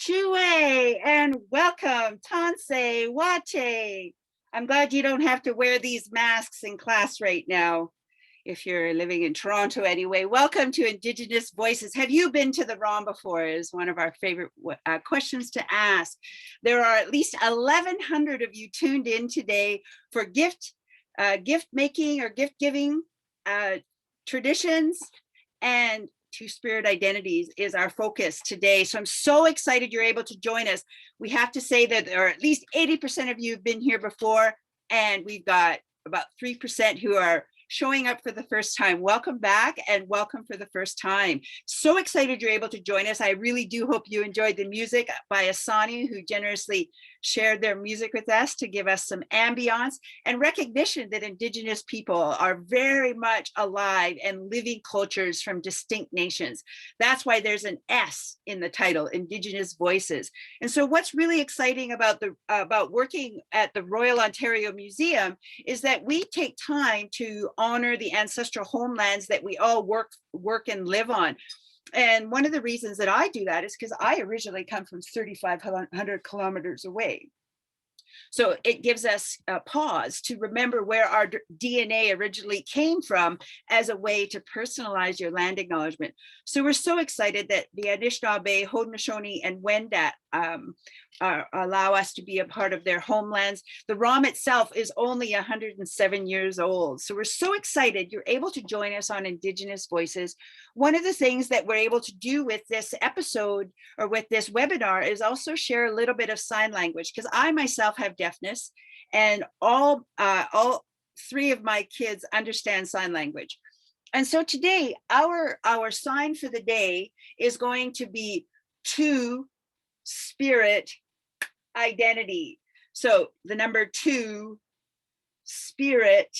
Chue and welcome, Tansei Wache. I'm glad you don't have to wear these masks in class right now. If you're living in Toronto anyway, welcome to Indigenous Voices. Have you been to the ROM before is one of our favorite questions to ask. There are at least 1,100 of you tuned in today for gift making or gift giving traditions, and Two-Spirit Identities is our focus today. So I'm so excited you're able to join us. We have to say that there are at least 80% of you have been here before, and we've got about 3% who are showing up for the first time. Welcome back and welcome for the first time. So excited you're able to join us. I really do hope you enjoyed the music by Asani, who generously shared their music with us to give us some ambiance and recognition that Indigenous people are very much alive and living cultures from distinct nations. That's why there's an S in the title, Indigenous Voices. And so what's really exciting about working at the Royal Ontario Museum is that we take time to honor the ancestral homelands that we all work and live on. And one of the reasons that I do that is because I originally come from 3,500 kilometers away. So it gives us a pause to remember where our DNA originally came from as a way to personalize your land acknowledgement. So we're so excited that the Anishinaabe, Haudenosaunee, and Wendat allow us to be a part of their homelands. The ROM itself is only 107 years old. So we're so excited you're able to join us on Indigenous Voices. One of the things that we're able to do with this episode or with this webinar is also share a little bit of sign language, because I myself have deafness, and all three of my kids understand sign language. And so today, our sign for the day is going to be Two-Spirit Identity. So the number 2, spirit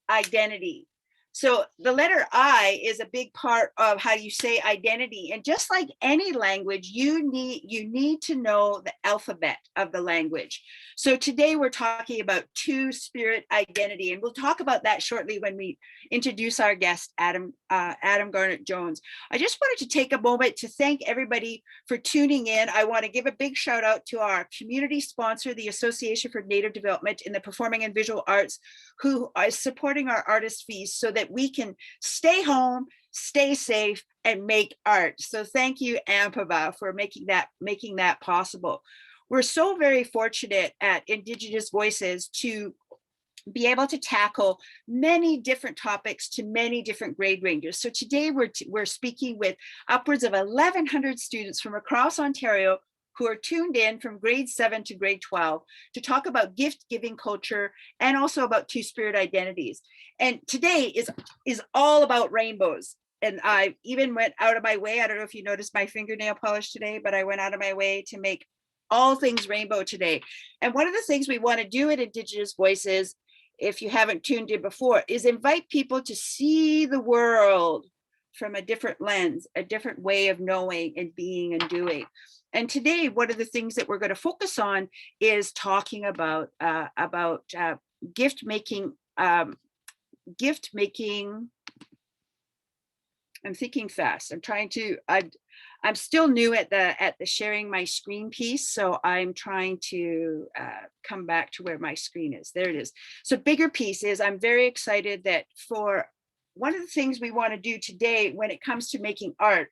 identity. So the letter I is a big part of how you say identity. And just like any language, you need to know the alphabet of the language. So today we're talking about Two-Spirit Identity, and we'll talk about that shortly when we introduce our guest, Adam Garnett-Jones. I just wanted to take a moment to thank everybody for tuning in. I want to give a big shout out to our community sponsor, the Association for Native Development in the Performing and Visual Arts, who is supporting our artist fees so that we can stay home, stay safe, and make art. So thank you, AMPAVA, for making that possible. We're so very fortunate at Indigenous Voices to be able to tackle many different topics to many different grade ranges. So today we're speaking with upwards of 1,100 students from across Ontario who are tuned in from grade 7 to grade 12 to talk about gift giving culture and also about Two-Spirit Identities. And today is all about rainbows. And I even went out of my way, I don't know if you noticed my fingernail polish today, but I went out of my way to make all things rainbow today. And one of the things we want to do at Indigenous Voices, if you haven't tuned in before, is invite people to see the world from a different lens, a different way of knowing and being and doing. And today, one of the things that we're going to focus on is talking about gift making. I'm thinking fast. I'm still new at the sharing my screen piece, so I'm trying to come back to where my screen is. There it is. So bigger piece is I'm very excited that for one of the things we want to do today when it comes to making art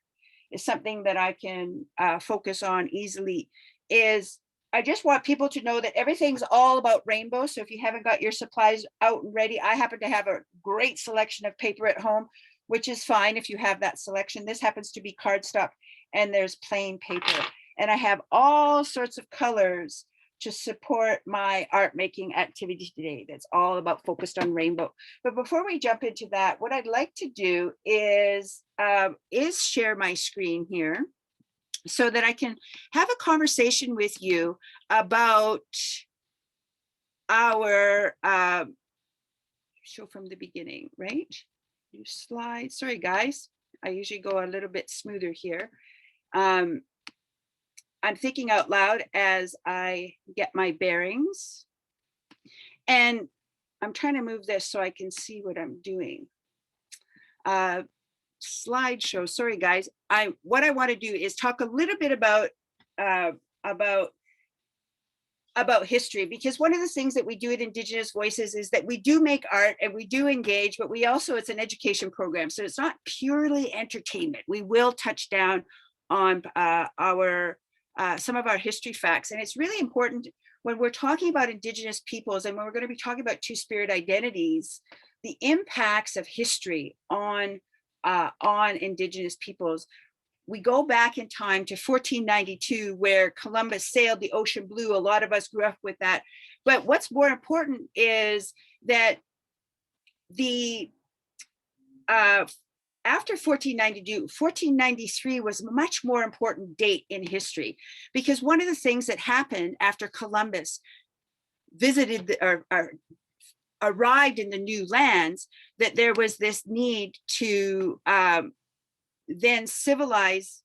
is something that I can focus on easily. Is I just want people to know that everything's all about rainbow. So if you haven't got your supplies out and ready, I happen to have a great selection of paper at home, which is fine if you have that selection. This happens to be cardstock, and there's plain paper. And I have all sorts of colors to support my art making activity today. That's all about focused on rainbow. But before we jump into that, what I'd like to do is share my screen here so that I can have a conversation with you about our show from the beginning, right? New slide. Sorry, guys. I usually go a little bit smoother here. I'm thinking out loud as I get my bearings. And I'm trying to move this so I can see what I'm doing. Slideshow. Sorry, guys. What I want to do is talk a little bit about uh, about about history, because one of the things that we do at Indigenous Voices is that we do make art and we do engage, but we also, it's an education program. So it's not purely entertainment. We will touch down on our some of our history facts. And it's really important when we're talking about Indigenous peoples and when we're going to be talking about Two-Spirit identities, the impacts of history on Indigenous peoples. We go back in time to 1492, where Columbus sailed the ocean blue. A lot of us grew up with that. But what's more important is that the after 1492, 1493 was a much more important date in history, because one of the things that happened after Columbus visited or arrived in the new lands, that there was this need to then civilize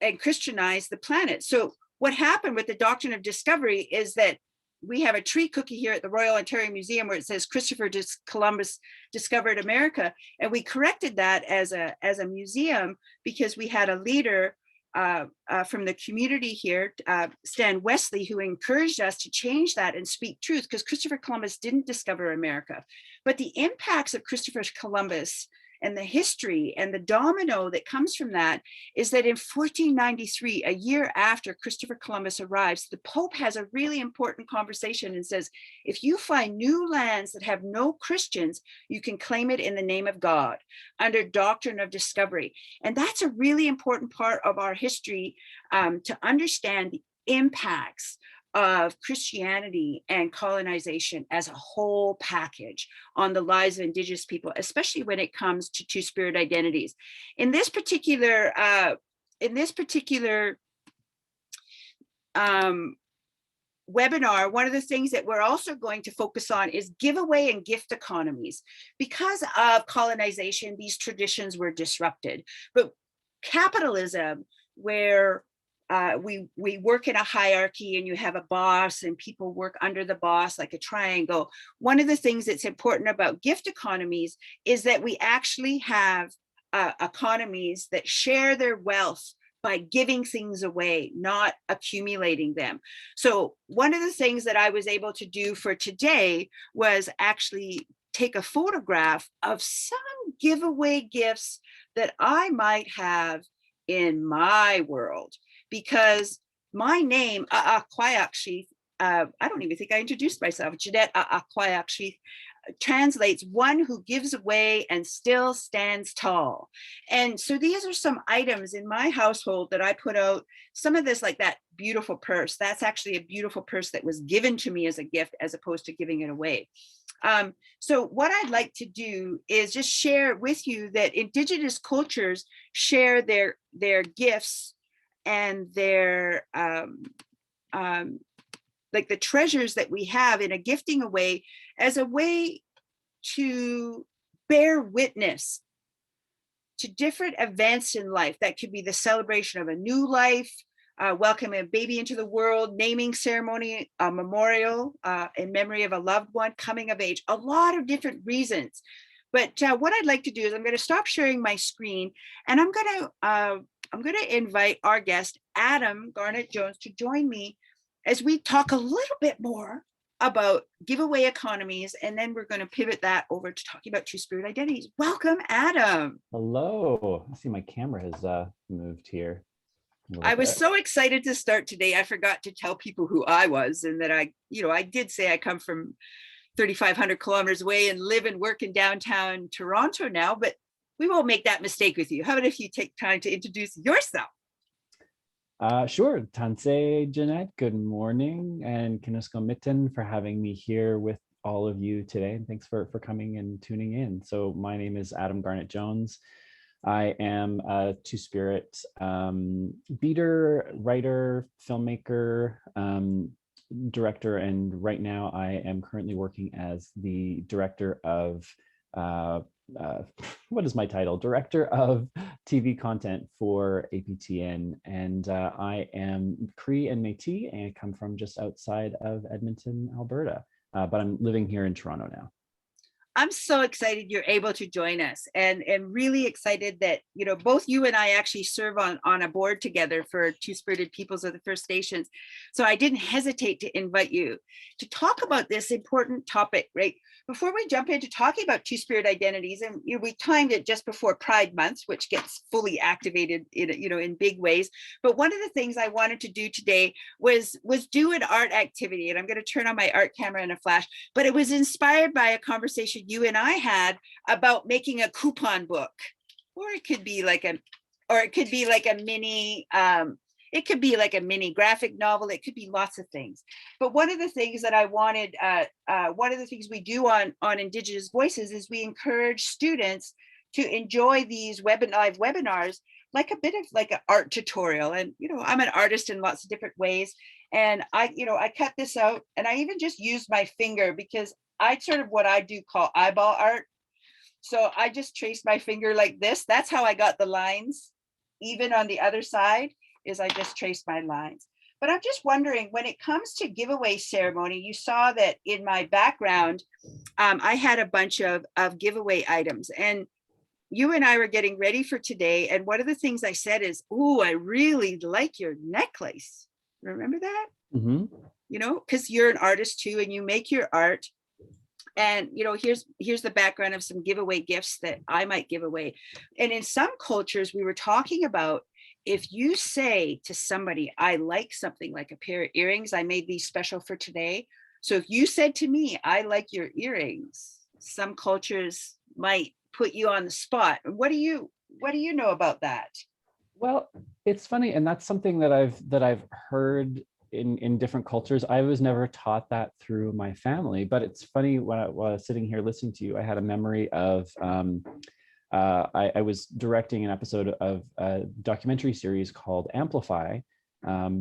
and Christianize the planet. So what happened with the doctrine of discovery is that we have a tree cookie here at the Royal Ontario Museum where it says Christopher Columbus discovered America. And we corrected that as a museum because we had a leader from the community here, Stan Wesley, who encouraged us to change that and speak truth, because Christopher Columbus didn't discover America. But the impacts of Christopher Columbus and the history and the domino that comes from that is that in 1493, a year after Christopher Columbus arrives, the Pope has a really important conversation and says, if you find new lands that have no Christians, you can claim it in the name of God under doctrine of discovery. And that's a really important part of our history to understand the impacts of Christianity and colonization as a whole package on the lives of Indigenous people, especially when it comes to Two-Spirit identities. In this particular webinar, one of the things that we're also going to focus on is giveaway and gift economies. Because of colonization, these traditions were disrupted. But capitalism, where we work in a hierarchy and you have a boss and people work under the boss like a triangle. One of the things that's important about gift economies is that we actually have economies that share their wealth by giving things away, not accumulating them. So one of the things that I was able to do for today was actually take a photograph of some giveaway gifts that I might have in my world. Because my name, A'aquayakshith, I don't even think I introduced myself, Jeanette A'aquayakshith, translates one who gives away and still stands tall. And so these are some items in my household that I put out. Some of this, like that beautiful purse, that's actually a beautiful purse that was given to me as a gift as opposed to giving it away. So what I'd like to do is just share with you that Indigenous cultures share their gifts and their like the treasures that we have in a gifting away as a way to bear witness to different events in life. That could be the celebration of a new life, welcoming a baby into the world, naming ceremony, a memorial in memory of a loved one, coming of age, a lot of different reasons. But what I'd like to do is I'm going to stop sharing my screen and I'm going to invite our guest, Adam Garnett-Jones, to join me as we talk a little bit more about giveaway economies, and then we're going to pivot that over to talking about Two-Spirit identities. Welcome, Adam. Hello. I see my camera has moved here. I was so excited to start today. I forgot to tell people who I was, and that I did say I come from 3,500 kilometers away and live and work in downtown Toronto now, but we won't make that mistake with you. How about if you take time to introduce yourself? Sure. Tansei, Jeanette, good morning. And Kinusko Mitten for having me here with all of you today. And thanks for coming and tuning in. So my name is Adam Garnett-Jones. I am a Two-Spirit beater, writer, filmmaker, director, and right now I am currently working as the director of what is my title? Director of TV content for APTN, and I am Cree and Métis, and I come from just outside of Edmonton, Alberta, but I'm living here in Toronto now. I'm so excited you're able to join us, and really excited that, both you and I actually serve on a board together for Two-Spirited Peoples of the First Nations. So I didn't hesitate to invite you to talk about this important topic, right? Before we jump into talking about Two-Spirit identities, and we timed it just before Pride Month, which gets fully activated in big ways. But one of the things I wanted to do today was do an art activity, and I'm going to turn on my art camera in a flash. But it was inspired by a conversation you and I had about making a coupon book, or it could be like a mini. It could be like a mini graphic novel. It could be lots of things. But one of the things that I wanted, one of the things we do on Indigenous Voices is we encourage students to enjoy these live webinars like a bit of like an art tutorial. And, I'm an artist in lots of different ways. And I cut this out, and I even just used my finger because I sort of what I do call eyeball art. So I just traced my finger like this. That's how I got the lines. Even on the other side is I just traced my lines. But I'm just wondering, when it comes to giveaway ceremony, you saw that in my background, I had a bunch of giveaway items, and you and I were getting ready for today. And one of the things I said is, "Ooh, I really like your necklace." Remember that? Mm-hmm. Because you're an artist too, and you make your art. And here's the background of some giveaway gifts that I might give away. And in some cultures, we were talking about, if you say to somebody, "I like something like a pair of earrings, I made these special for today." So if you said to me, "I like your earrings," some cultures might put you on the spot. What do you know about that? Well, it's funny, and that's something that I've heard in different cultures. I was never taught that through my family, but it's funny, when I was sitting here listening to you, I had a memory of I was directing an episode of a documentary series called Amplify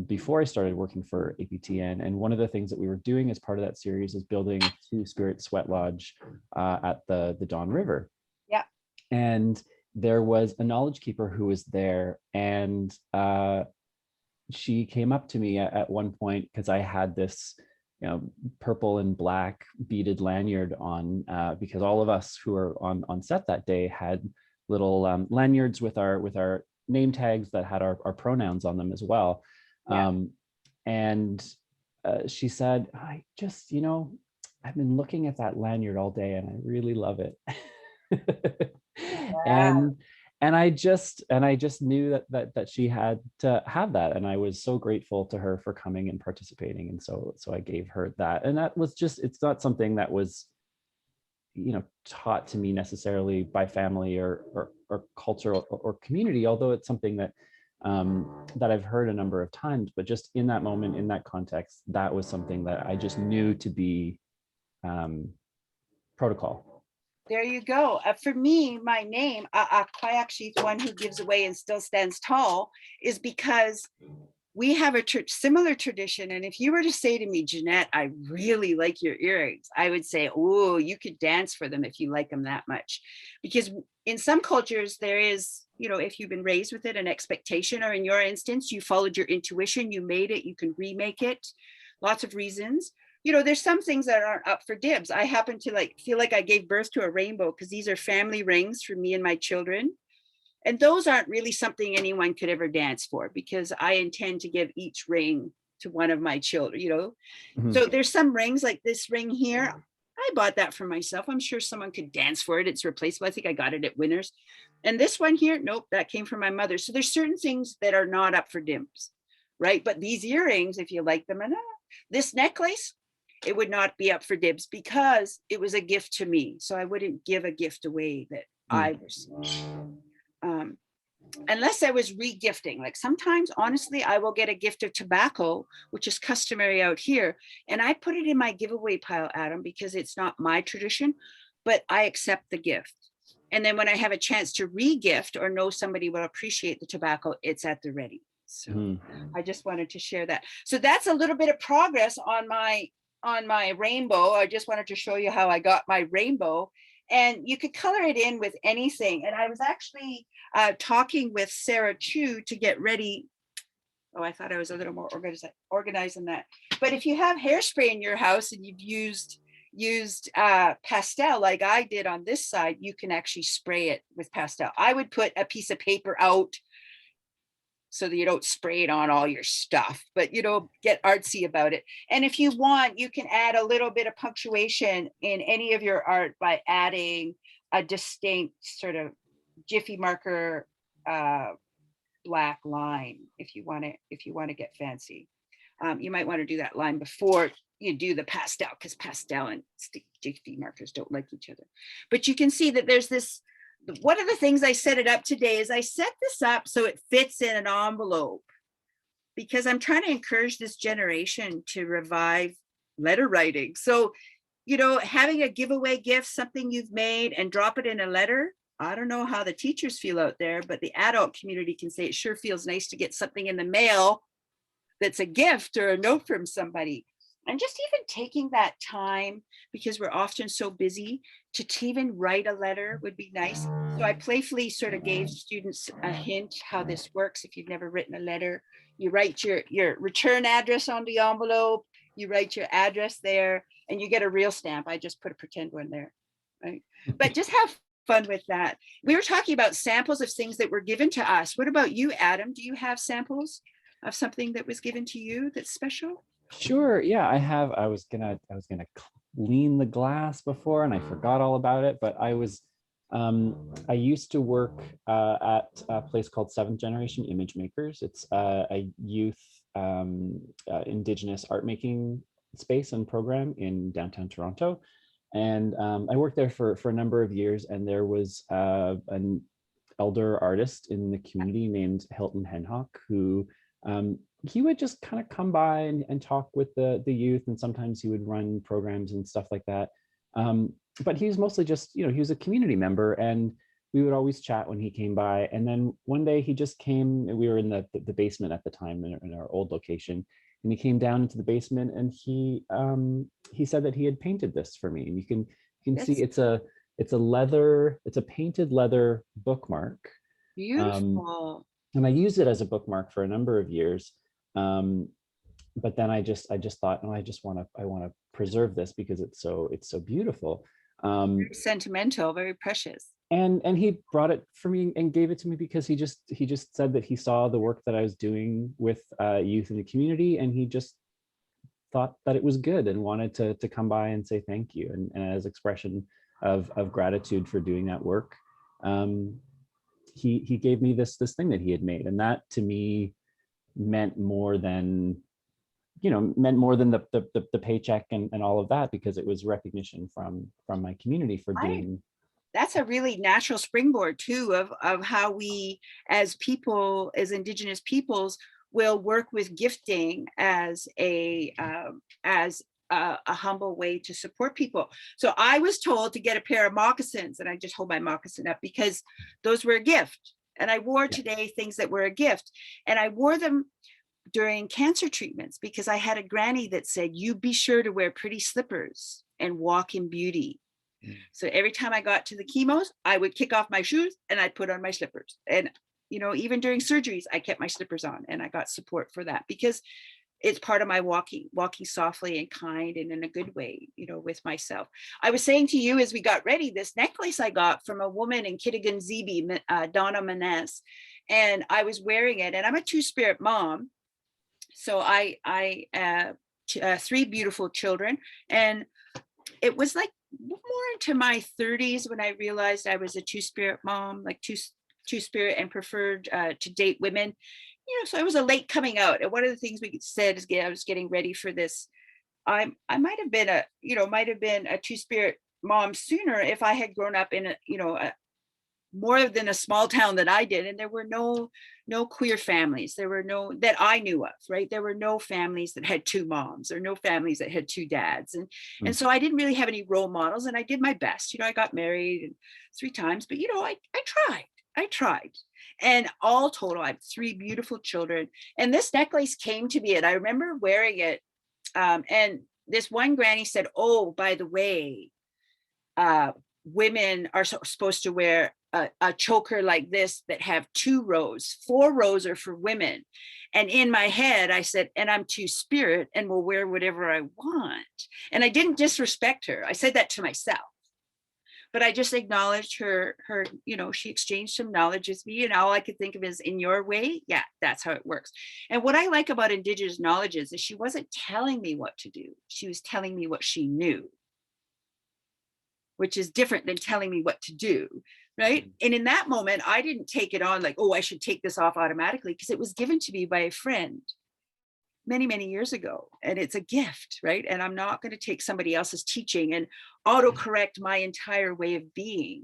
before I started working for APTN, and one of the things that we were doing as part of that series is building Two-Spirit Sweat Lodge at the Don River. Yeah. And there was a knowledge keeper who was there, and she came up to me at one point because I had this purple and black beaded lanyard on, because all of us who were on set that day had little lanyards with our name tags that had our pronouns on them as well. Yeah. And she said, "I just, I've been looking at that lanyard all day and I really love it." Wow. And I just knew that she had to have that, and I was so grateful to her for coming and participating, and so I gave her that. And that was just, it's not something that was taught to me necessarily by family or culture or community, although it's something that that I've heard a number of times. But just in that moment, in that context, that was something that I just knew to be protocol. There you go. For me, my name, Kwayakshi, the one who gives away and still stands tall, is because we have a similar tradition. And if you were to say to me, "Jeanette, I really like your earrings," I would say, "Oh, you could dance for them if you like them that much." Because in some cultures, there is, if you've been raised with it, an expectation, or in your instance, you followed your intuition, you made it, you can remake it. Lots of reasons. There's some things that aren't up for dibs. I happen to feel like I gave birth to a rainbow because these are family rings for me and my children. And those aren't really something anyone could ever dance for, because I intend to give each ring to one of my children, Mm-hmm. So there's some rings like this ring here. I bought that for myself. I'm sure someone could dance for it. It's replaceable. I think I got it at Winners. And this one here, nope, that came from my mother. So there's certain things that are not up for dibs, right? But these earrings, if you like them, and this necklace, it would not be up for dibs because it was a gift to me. So I wouldn't give a gift away that I received. Unless I was re-gifting. Like sometimes, honestly, I will get a gift of tobacco, which is customary out here, and I put it in my giveaway pile, Adam, because it's not my tradition, but I accept the gift. And then when I have a chance to re-gift or know somebody will appreciate the tobacco, it's at the ready. So I just wanted to share that. So that's a little bit of progress on my rainbow. I just wanted to show you how I got my rainbow. And you could color it in with anything. And I was actually talking with Sarah Chu to get ready. Oh, I thought I was a little more organized than that. But if you have hairspray in your house and you've used, used pastel like I did on this side, you can actually spray it with pastel. I would put a piece of paper out so that you don't spray it on all your stuff, but get artsy about it. And if you want, you can add a little bit of punctuation in any of your art by adding a distinct sort of Jiffy marker black line if you want to get fancy. You might want to do that line before you do the pastel, because pastel and Jiffy markers don't like each other. But you can see that there's this. One of the things I set it up today is I set this up so it fits in an envelope, because I'm trying to encourage this generation to revive letter writing. So, having a giveaway gift, something you've made, and drop it in a letter. I don't know how the teachers feel out there, but the adult community can say it sure feels nice to get something in the mail that's a gift or a note from somebody. And just even taking that time, because we're often so busy, to even write a letter would be nice. So I playfully sort of gave students a hint how this works. If you've never written a letter, you write your return address on the envelope, you write your address there, and you get a real stamp. I just put a pretend one there, right? But just have fun with that. We were talking about samples of things that were given to us. What about you, Adam? Do you have samples of something that was given to you that's special? Sure. Yeah, I have. I was gonna clean the glass before, and I forgot all about it. But I used to work at a place called Seventh Generation Image Makers. It's a youth Indigenous art making space and program in downtown Toronto, and I worked there for a number of years. And there was an elder artist in the community named Hilton Henhock who. He would just kind of come by and talk with the youth, and sometimes he would run programs and stuff like that. But he was mostly just, he was a community member, and we would always chat when he came by. And then one day he just came. We were in the basement at the time in our old location, and he came down into the basement, and he said that he had painted this for me. And you can see it's a painted leather bookmark. Beautiful. And I used it as a bookmark for a number of years. But then I just thought, no, I want to preserve this because it's so beautiful. Very sentimental, very precious. And he brought it for me and gave it to me because he just said that he saw the work that I was doing with youth in the community, and he just thought that it was good and wanted to come by and say thank you, and as expression of gratitude for doing that work. He gave me this thing that he had made, and that to me meant more than the paycheck and all of that, because it was recognition from my community for doing. That's a really natural springboard too of how we as people, as Indigenous peoples, will work with gifting as a humble way to support people. So I was told to get a pair of moccasins, and I just hold my moccasin up because those were a gift. And I wore today things that were a gift, and I wore them during cancer treatments because I had a granny that said, you be sure to wear pretty slippers and walk in beauty. So every time I got to the chemos, I would kick off my shoes and I'd put on my slippers. And, even during surgeries, I kept my slippers on, and I got support for that because it's part of my walking softly and kind and in a good way, with myself. I was saying to you as we got ready, this necklace I got from a woman in Kitigan Zibi, Donna Maness, and I was wearing it, and I'm a two-spirit mom. So I 3 beautiful children, and it was like more into my 30s when I realized I was a two-spirit mom, like two-spirit, and preferred to date women. So I was a late coming out. And one of the things we said is, I was getting ready for this. I might have been a two-spirit mom sooner if I had grown up in a more than a small town that I did, and there were no queer families. There were no that I knew of, right? There were no families that had 2 moms, or no families that had 2 dads, and so I didn't really have any role models. And I did my best. I got married 3 times, but I tried. And all total, I have 3 beautiful children. And this necklace came to me, and I remember wearing it. And this one granny said, "Oh, by the way, women are supposed to wear a choker like this that have 2 rows. 4 rows are for women." And in my head, I said, and I'm two-spirit and will wear whatever I want. And I didn't disrespect her. I said that to myself. But I just acknowledged her, she exchanged some knowledge with me, and all I could think of is, in your way, yeah, that's how it works. And what I like about Indigenous knowledges is she wasn't telling me what to do. She was telling me what she knew, which is different than telling me what to do, right? And in that moment, I didn't take it on like, oh, I should take this off automatically, because it was given to me by a friend many, many years ago. And it's a gift, right? And I'm not going to take somebody else's teaching and autocorrect my entire way of being,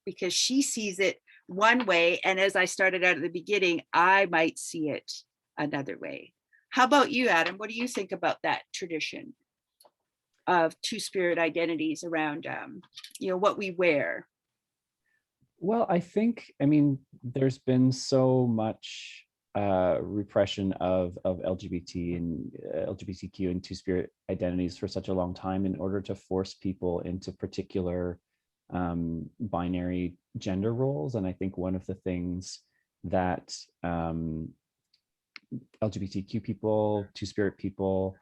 because she sees it one way. And as I started out at the beginning, I might see it another way. How about you, Adam? What do you think about that tradition of two-spirit identities around, what we wear? Well, I mean, there's been so much repression of LGBT and LGBTQ and two-spirit identities for such a long time in order to force people into particular binary gender roles. And I think one of the things that LGBTQ people, two-spirit people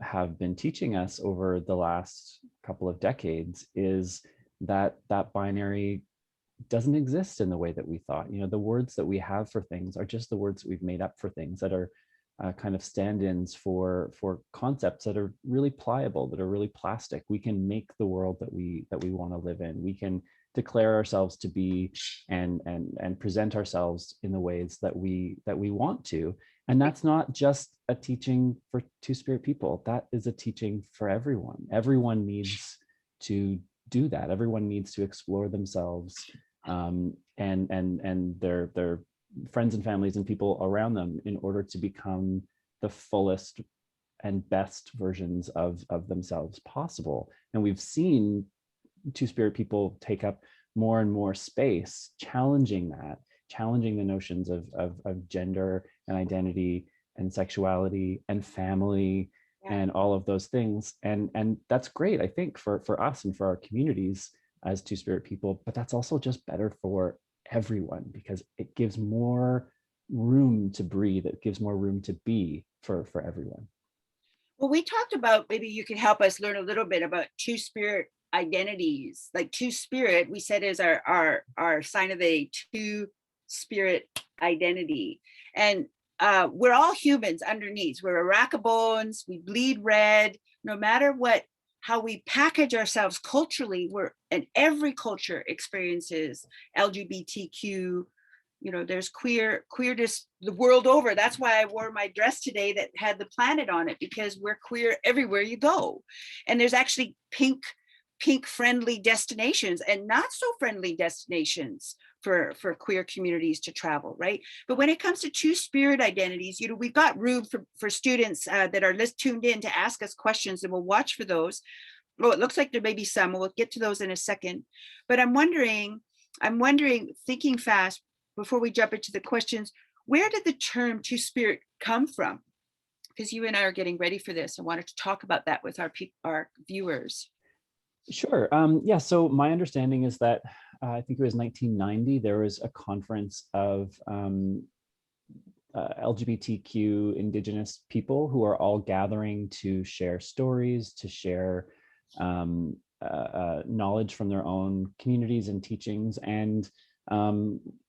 have been teaching us over the last couple of decades is that binary doesn't exist in the way that we thought. The words that we have for things are just the words that we've made up for things, that are kind of stand-ins for concepts that are really pliable, that are really plastic. We can make the world that we want to live in. We can declare ourselves to be and present ourselves in the ways that we want to. And that's not just a teaching for two-spirit people. That is a teaching for everyone. Everyone needs to do that. Everyone needs to explore themselves and their friends and families and people around them in order to become the fullest and best versions of themselves possible. And we've seen two-spirit people take up more and more space, challenging the notions of gender and identity and sexuality and family and all of those things. And that's great, I think, for us and for our communities as two-spirit people, but that's also just better for everyone because it gives more room to breathe. It gives more room to be for everyone. Well, we talked about, maybe you could help us learn a little bit about two-spirit identities. Like two-spirit, we said, is our sign of the two-spirit identity. And we're all humans underneath. We're a rack of bones, we bleed red. No matter how we package ourselves culturally, and every culture experiences LGBTQ, there's queerness the world over. That's why I wore my dress today that had the planet on it, because we're queer everywhere you go. And there's actually pink friendly destinations and not so friendly destinations for queer communities to travel, right? But when it comes to two-spirit identities, we've got room for students that are tuned in to ask us questions, and we'll watch for those. Well, it looks like there may be some. We'll get to those in a second. But I'm wondering, thinking fast before we jump into the questions, where did the term two-spirit come from? Because you and I are getting ready for this. I wanted to talk about that with our viewers. Sure. Yeah. So my understanding is that I think it was 1990, there was a conference of LGBTQ Indigenous people who are all gathering to share stories, to share knowledge from their own communities and teachings, and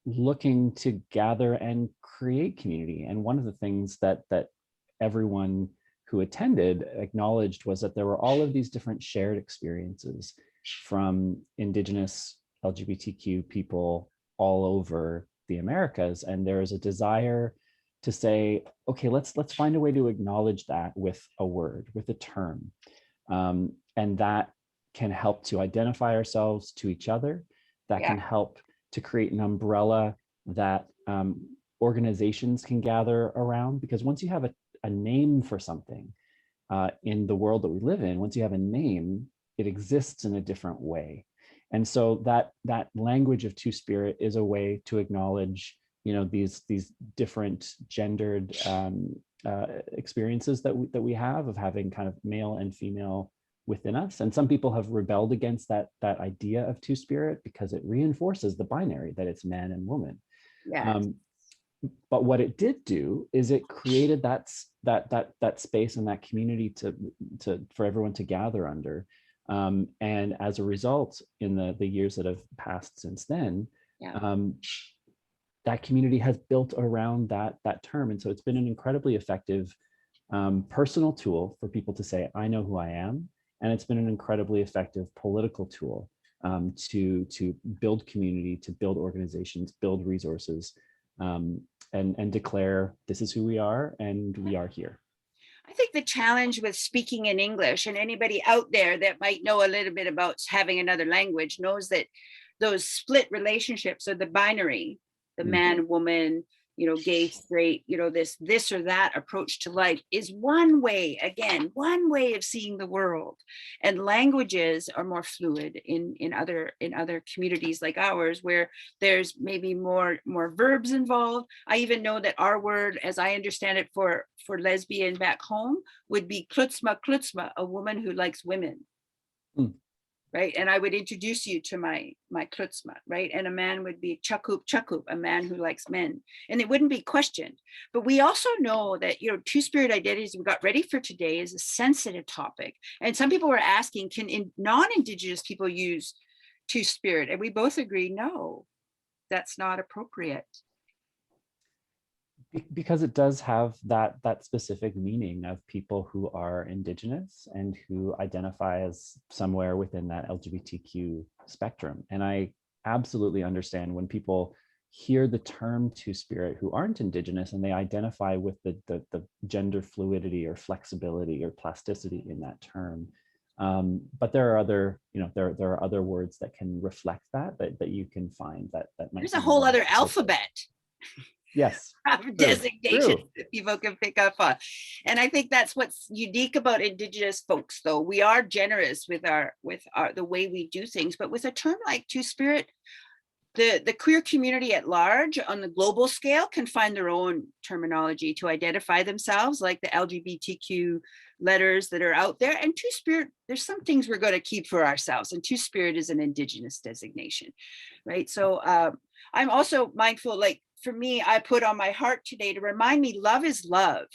looking to gather and create community. And one of the things that everyone who attended acknowledged was that there were all of these different shared experiences from Indigenous LGBTQ people all over the Americas. And there is a desire to say, okay, let's find a way to acknowledge that with a word, with a term. And that can help to identify ourselves to each other. That can help to create an umbrella that organizations can gather around, because once you have a name for something in the world that we live in, once you have a name, it exists in a different way. And so that language of two-spirit is a way to acknowledge, these different gendered experiences that we have of having kind of male and female within us. And some people have rebelled against that idea of two-spirit because it reinforces the binary, that it's man and woman. but what it did do is it created that space and that community for everyone to gather under. And as a result, in the years that have passed since then, Yeah. that community has built around that term. And so it's been an incredibly effective personal tool for people to say, I know who I am. And it's been an incredibly effective political tool to build community, to build organizations, build resources, and declare this is who we are and we are here. I think the challenge with speaking in English, and anybody out there that might know a little bit about having another language knows that those split relationships or the binary, the man, woman, gay, straight, this or that approach to life is one way of seeing the world. And languages are more fluid in other communities like ours, where there's maybe more verbs involved. I even know that our word, as I understand it, for lesbian back home would be klutzma, a woman who likes women. Right. And I would introduce you to my klutzma, right? And a man would be chakup, a man who likes men. And it wouldn't be questioned. But we also know that, two-spirit identities we got ready for today is a sensitive topic. And some people were asking, can non-Indigenous people use two-spirit? And we both agree, no, that's not appropriate. Because it does have that specific meaning of people who are Indigenous and who identify as somewhere within that LGBTQ spectrum. And I absolutely understand when people hear the term two-spirit who aren't Indigenous and they identify with the gender fluidity or flexibility or plasticity in that term. But there are other, there are other words that can reflect that you can find that might. There's a whole other alphabet. Yes. Designations that people can pick up on. And I think that's what's unique about Indigenous folks, though. We are generous with our the way we do things, but with a term like two-spirit, the queer community at large on the global scale can find their own terminology to identify themselves, like the LGBTQ letters that are out there. And two-spirit, there's some things we're going to keep for ourselves, and two-spirit is an Indigenous designation, right? So I'm also mindful, like, for me, I put on my heart today to remind me love is love.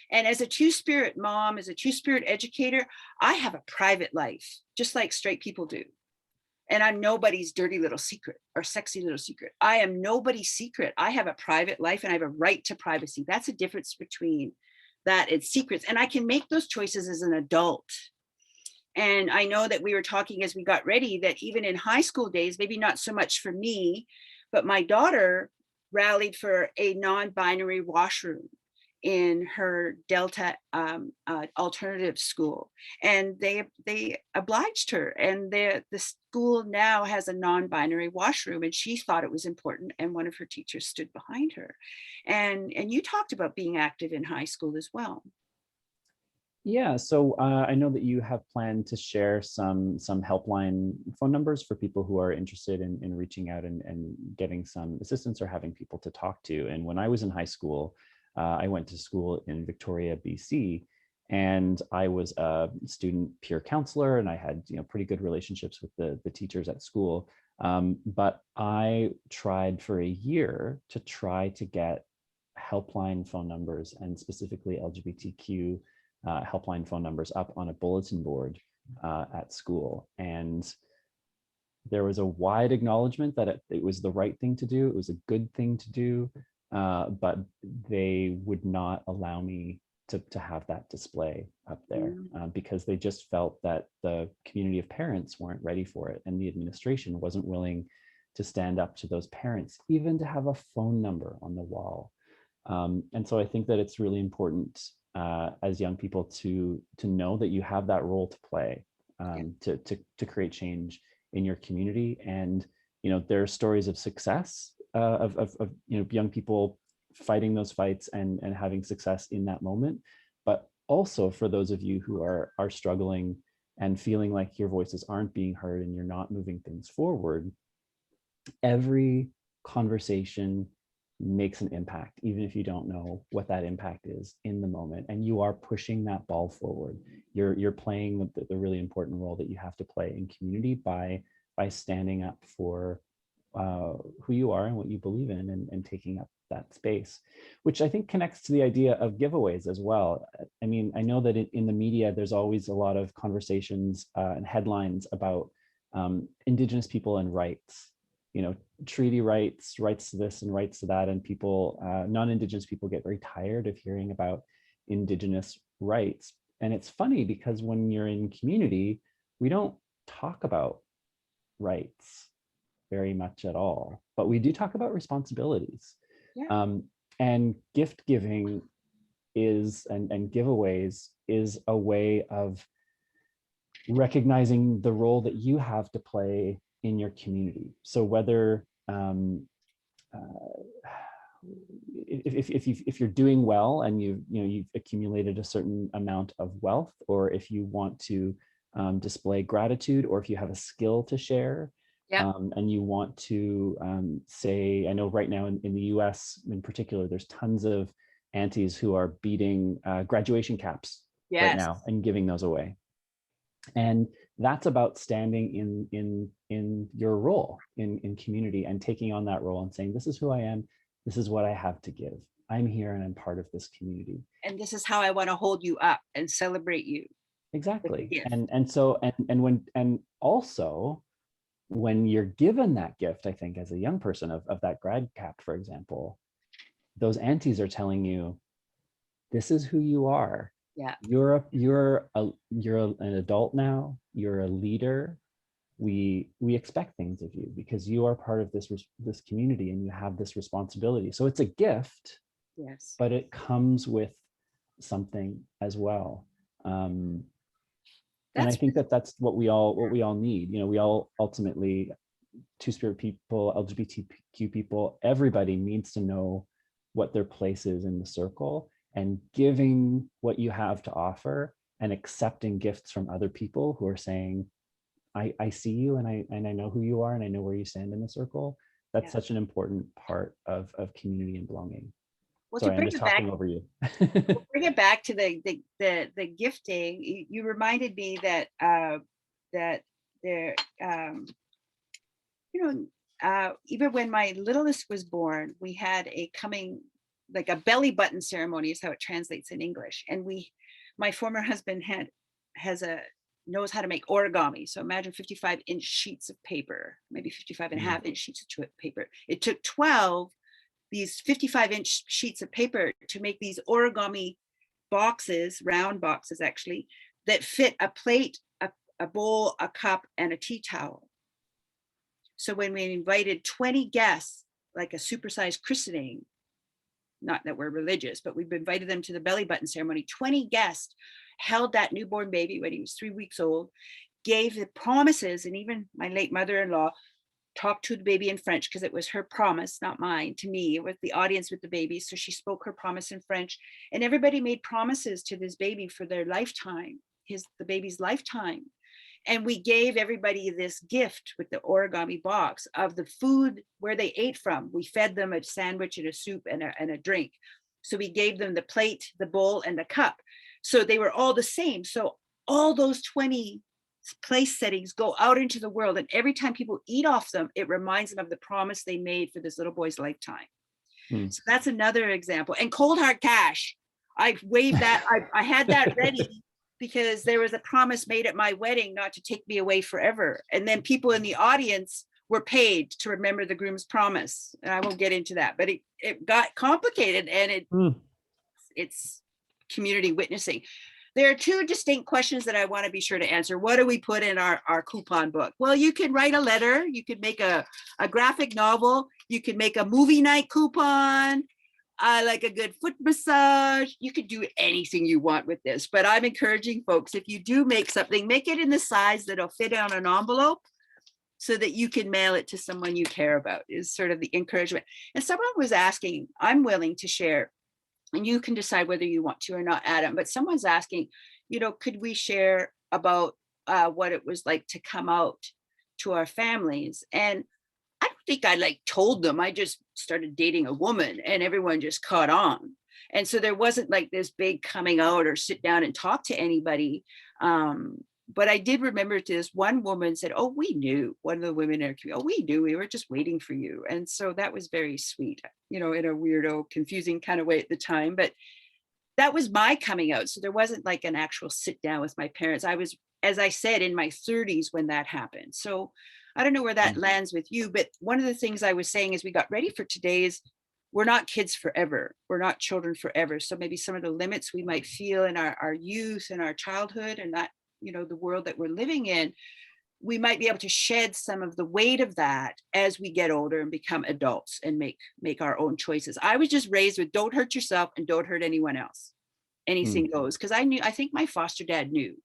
And as a two-spirit mom, as a two-spirit educator, I have a private life, just like straight people do. And I'm nobody's dirty little secret or sexy little secret. I am nobody's secret. I have a private life and I have a right to privacy. That's a difference between that and secrets. And I can make those choices as an adult. And I know that we were talking as we got ready that even in high school days, maybe not so much for me, but my daughter rallied for a non-binary washroom in her Delta alternative school, and they obliged her, and the school now has a non-binary washroom, and she thought it was important, and one of her teachers stood behind her. And you talked about being active in high school as well. Yeah, so I know that you have planned to share some helpline phone numbers for people who are interested in reaching out and getting some assistance or having people to talk to. And when I was in high school, I went to school in Victoria, BC, and I was a student peer counselor, and I had pretty good relationships with the teachers at school. But I tried for a year to try to get helpline phone numbers, and specifically LGBTQ helpline phone numbers, up on a bulletin board at school. And there was a wide acknowledgement that it was the right thing to do. It was a good thing to do, but they would not allow me to have that display up there because they just felt that the community of parents weren't ready for it, and the administration wasn't willing to stand up to those parents, even to have a phone number on the wall. And so I think that it's really important as young people to know that you have that role to play, to create change in your community. And there are stories of success of young people fighting those fights and having success in that moment, but also for those of you who are struggling and feeling like your voices aren't being heard and you're not moving things forward, every conversation makes an impact, even if you don't know what that impact is in the moment, and you are pushing that ball forward. You're playing the really important role that you have to play in community by standing up for who you are and what you believe in, and taking up that space, which I think connects to the idea of giveaways as well. I mean, I know that in the media, there's always a lot of conversations and headlines about Indigenous people and rights, you know, treaty rights, rights to this and rights to that. And people, non-Indigenous people get very tired of hearing about Indigenous rights. And it's funny because when you're in community, we don't talk about rights very much at all, but we do talk about responsibilities. Yeah. And gift giving is, and giveaways is a way of recognizing the role that you have to play in your community. So whether if you're doing well and you've accumulated a certain amount of wealth, or if you want to display gratitude, or if you have a skill to share, Yeah. and you want to say, I know right now in the US in particular, there's tons of aunties who are beating graduation caps right Yes. now and giving those away. And that's about standing in your role in community and taking on that role and saying, this is who I am, this is what I have to give. I'm here and I'm part of this community. And this is how I want to hold you up and celebrate you. Exactly. And also when you're given that gift, I think as a young person of that grad cap, for example, those aunties are telling you, this is who you are. Yeah. You're an adult now. You're a leader. We expect things of you because you are part of this community and you have this responsibility. So it's a gift, yes, but it comes with something as well. And I think that's what we all need. You know, we all ultimately, Two-Spirit people, LGBTQ people, everybody needs to know what their place is in the circle, and giving what you have to offer and accepting gifts from other people who are saying, I see you and I know who you are and I know where you stand in the circle. That's such an important part of community and belonging. Well, Sorry, I'm just talking over you. Bring it back to the gifting. You reminded me that that there, even when my littlest was born, we had a like a belly button ceremony is how it translates in English. And my former husband knows how to make origami. So imagine 55-inch sheets of paper, maybe 55 and a half inch sheets of paper. It took 12 these 55-inch sheets of paper to make these origami boxes, round boxes actually, that fit a plate, a bowl, a cup, and a tea towel. So when we invited 20 guests, like a supersized christening, not that we're religious, but we've invited them to the belly button ceremony, 20 guests held that newborn baby when he was 3 weeks old, gave the promises, and even my late mother-in-law talked to the baby in French because it was her promise, not mine, to me. It was the audience with the baby. So she spoke her promise in French, and everybody made promises to this baby for their lifetime, the baby's lifetime. And we gave everybody this gift with the origami box of the food where they ate from. We fed them a sandwich and a soup and a drink. So we gave them the plate, the bowl, and the cup. So they were all the same. So all those 20 place settings go out into the world, and every time people eat off them, it reminds them of the promise they made for this little boy's lifetime. So that's another example. And cold hard cash, I waved that. I had that ready because there was a promise made at my wedding not to take me away forever, and then people in the audience were paid to remember the groom's promise. And I won't get into that, but it got complicated, and it's community witnessing. There are two distinct questions that I want to be sure to answer. What do we put in our coupon book? Well, you can write a letter. You could make a graphic novel. You could make a movie night coupon. I like a good foot massage. You could do anything you want with this. But I'm encouraging folks, if you do make something, make it in the size that'll fit on an envelope so that you can mail it to someone you care about, is sort of the encouragement. And someone was asking, I'm willing to share, and you can decide whether you want to or not, Adam, but someone's asking, could we share about what it was like to come out to our families? And I don't think I told them. I just started dating a woman and everyone just caught on. And so there wasn't like this big coming out or sit down and talk to anybody. but I did remember this one woman said, "Oh, we knew," one of the women in our community, "Oh, we knew, we were just waiting for you." And so that was very sweet, in a weirdo, confusing kind of way at the time. But that was my coming out. So there wasn't like an actual sit down with my parents. I was, as I said, in my 30s when that happened. So I don't know where that lands with you, but one of the things I was saying as we got ready for today is we're not kids forever. We're not children forever. So maybe some of the limits we might feel in our youth and our childhood and that, the world that we're living in, we might be able to shed some of the weight of that as we get older and become adults and make our own choices. I was just raised with don't hurt yourself and don't hurt anyone else. Mm. Anything goes. Because I think my foster dad knew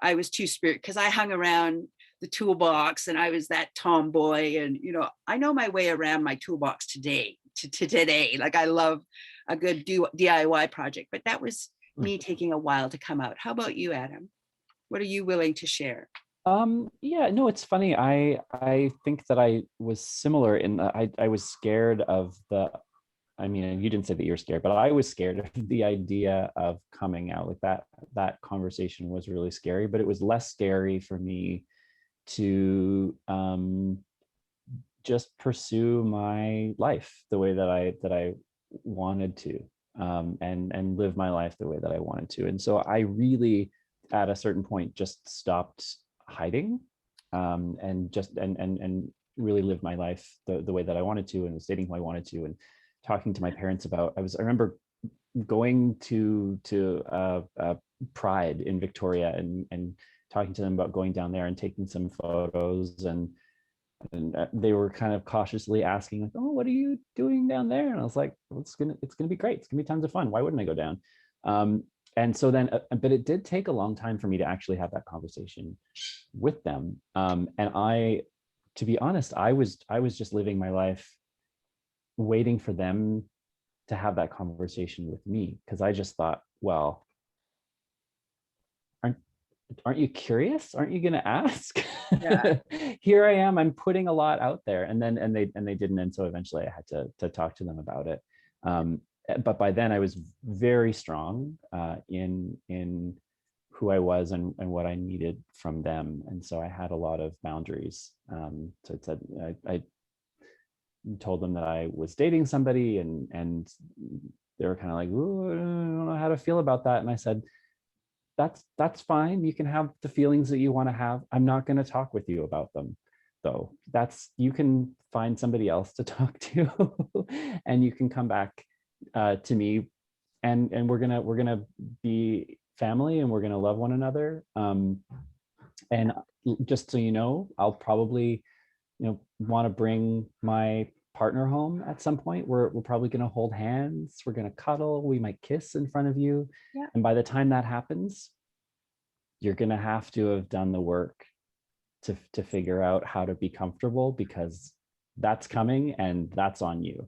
I was two-spirit because I hung around the toolbox and I was that tomboy. And, I know my way around my toolbox today to today. Like I love a good DIY project, but that was me taking a while to come out. How about you, Adam? What are you willing to share? Yeah, no, it's funny. I think that I was similar in that I was scared of I mean, you didn't say that you were scared, but I was scared of the idea of coming out. Like that conversation was really scary, but it was less scary for me to just pursue my life the way that I wanted to, and live my life the way that I wanted to. And so I really, at a certain point, just stopped hiding, and just and really lived my life the way that I wanted to, and was dating who I wanted to, and talking to my parents about. I remember going to Pride in Victoria, and talking to them about going down there and taking some photos, and they were kind of cautiously asking like, "Oh, what are you doing down there?" And I was like, well, it's gonna be great. It's gonna be tons of fun. Why wouldn't I go down? And so then, but it did take a long time for me to actually have that conversation with them. And to be honest, I was just living my life waiting for them to have that conversation with me, because I just thought, well, aren't you curious? Aren't you going to ask? Yeah. Here I am. I'm putting a lot out there, and they didn't, and so eventually I had to talk to them about it. But by then I was very strong in who I was and what I needed from them, and so I had a lot of boundaries. So it said I told them that I was dating somebody, and they were kind of like, "Ooh, I don't know how to feel about that," and I said, that's fine. You can have the feelings that you want to have. I'm not going to talk with you about them, though. You can find somebody else to talk to, and you can come back to me, and we're gonna be family, and we're gonna love one another. And just so you know, I'll probably want to bring my partner home at some point. We're probably going to hold hands, we're going to cuddle, we might kiss in front of you. Yeah. And by the time that happens, you're going to have to have done the work to figure out how to be comfortable, because that's coming and that's on you.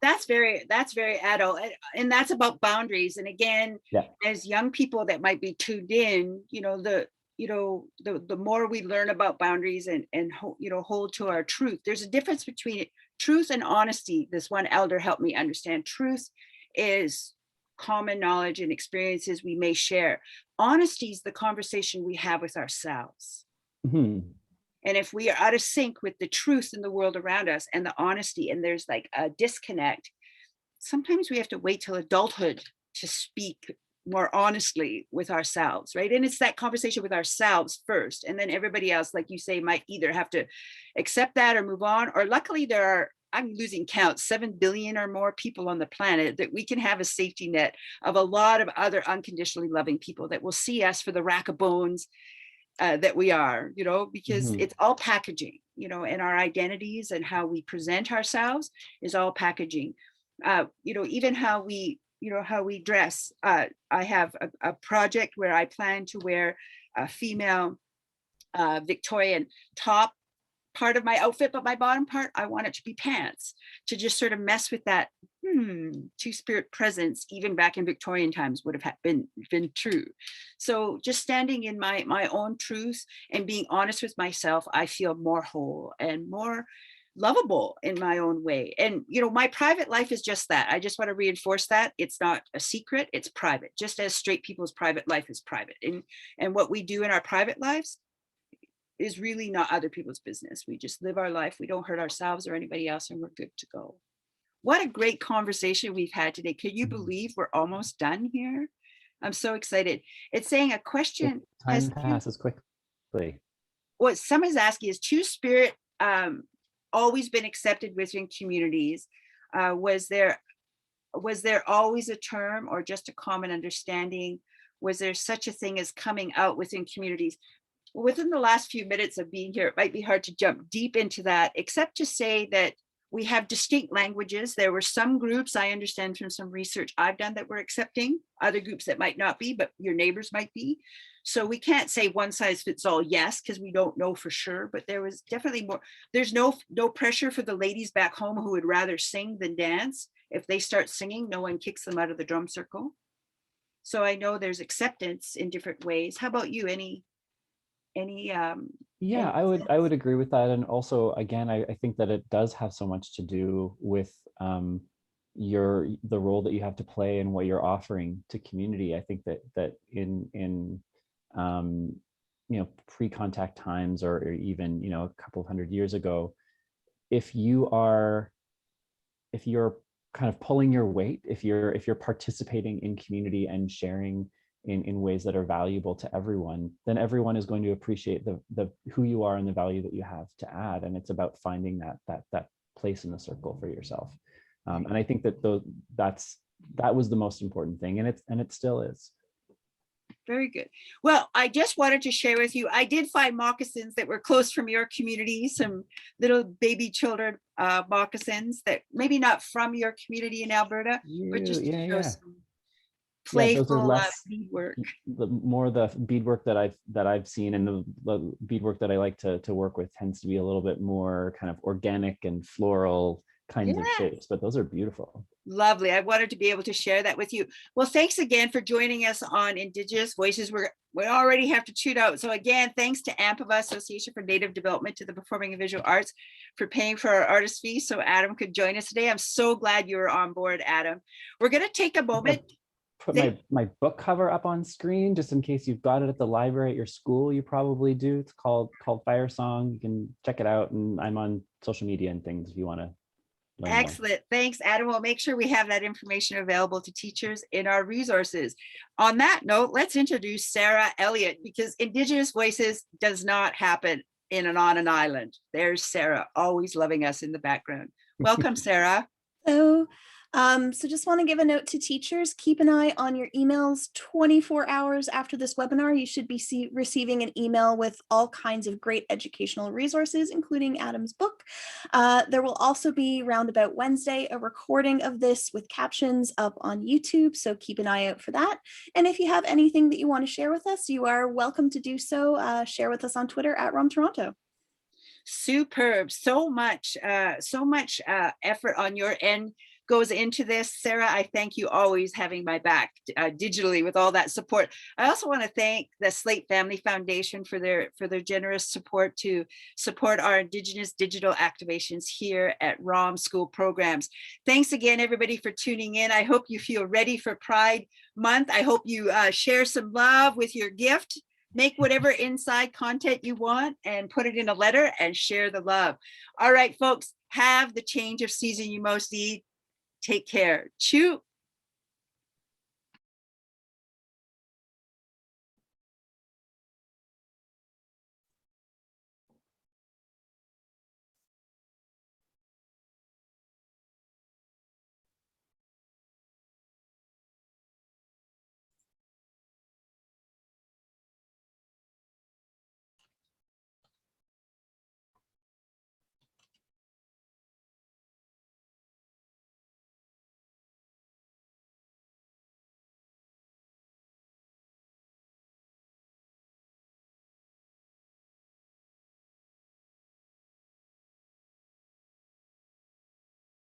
That's very adult, and that's about boundaries. And again, Yeah. as young people that might be tuned in, the more we learn about boundaries and hold to our truth. There's a difference between truth and honesty. This one elder helped me understand. Truth is common knowledge and experiences we may share. Honesty is the conversation we have with ourselves. Mm-hmm. And if we are out of sync with the truth in the world around us and the honesty, and there's like a disconnect, sometimes we have to wait till adulthood to speak more honestly with ourselves, right? And it's that conversation with ourselves first. And then everybody else, like you say, might either have to accept that or move on. Or luckily there are, I'm losing count, 7 billion or more people on the planet, that we can have a safety net of a lot of other unconditionally loving people that will see us for the rack of bones that we are, because Mm-hmm. it's all packaging, and our identities and how we present ourselves is all packaging. Even how we dress. I have a project where I plan to wear a female Victorian top part of my outfit, but my bottom part, I want it to be pants, to just sort of mess with that two-spirit presence. Even back in Victorian times would have been true. So just standing in my own truth and being honest with myself, I feel more whole and more lovable in my own way. And, my private life is just that. I just want to reinforce that. It's not a secret, it's private, just as straight people's private life is private. And what we do in our private lives is really not other people's business. We just live our life. We don't hurt ourselves or anybody else, and we're good to go. What a great conversation we've had today. Can you believe we're almost done here? I'm so excited. It's saying a question. Time passes quickly. What someone's asking is Two-Spirit always been accepted within communities? Was there always a term or just a common understanding? Was there such a thing as coming out within communities? Within the last few minutes of being here, it might be hard to jump deep into that, except to say that we have distinct languages. There were some groups, I understand from some research I've done, that were accepting, other groups that might not be, but your neighbors might be. So we can't say one size fits all, yes, because we don't know for sure, but there was definitely more. There's no pressure for the ladies back home who would rather sing than dance. If they start singing, no one kicks them out of the drum circle. So I know there's acceptance in different ways. How about you? Any Yeah, I would agree with that. And also, again, I think that it does have so much to do with the role that you have to play and what you're offering to community. I think that in pre-contact times, or even a couple of 100 years ago, if you're kind of pulling your weight, if you're participating in community and sharing in ways that are valuable to everyone, then everyone is going to appreciate the who you are and the value that you have to add. And it's about finding that place in the circle for yourself. And I think that that was the most important thing, and it still is. Very good. Well, I just wanted to share with you, I did find moccasins that were close from your community, some little baby children moccasins that maybe not from your community in Alberta, but just to show some playful beadwork. The more the beadwork that I've seen, and the beadwork that I like to work with tends to be a little bit more kind of organic and floral kinds of shapes, but those are beautiful. Lovely. I wanted to be able to share that with you. Well, thanks again for joining us on Indigenous Voices. We already have to tune out. So again, thanks to AMPAVA, Association for Native Development to the Performing and Visual Arts, for paying for our artist fee so Adam could join us today. I'm so glad you were on board, Adam. We're going to take a moment. Put my book cover up on screen, just in case you've got it at the library at your school. You probably do. It's called Fire Song. You can check it out, and I'm on social media and things if you want to. Excellent. Thanks, Adam. We'll make sure we have that information available to teachers in our resources. On that note, let's introduce Sarah Elliott, because Indigenous Voices does not happen on an island. There's Sarah, always loving us in the background. Welcome, Sarah. Hello. So just want to give a note to teachers, keep an eye on your emails. 24 hours after this webinar, you should be receiving an email with all kinds of great educational resources, including Adam's book. There will also be roundabout Wednesday a recording of this with captions up on YouTube, so keep an eye out for that. And if you have anything that you want to share with us, you are welcome to do so. Share with us on Twitter at RomToronto. Superb. So much effort on your end goes into this. Sarah, I thank you, always having my back digitally with all that support. I also want to thank the Slate Family Foundation for their generous support to support our Indigenous digital activations here at ROM School Programs. Thanks again, everybody, for tuning in. I hope you feel ready for Pride Month. I hope you share some love with your gift. Make whatever inside content you want and put it in a letter and share the love. All right, folks, have the change of season you most need. Take care. Chew.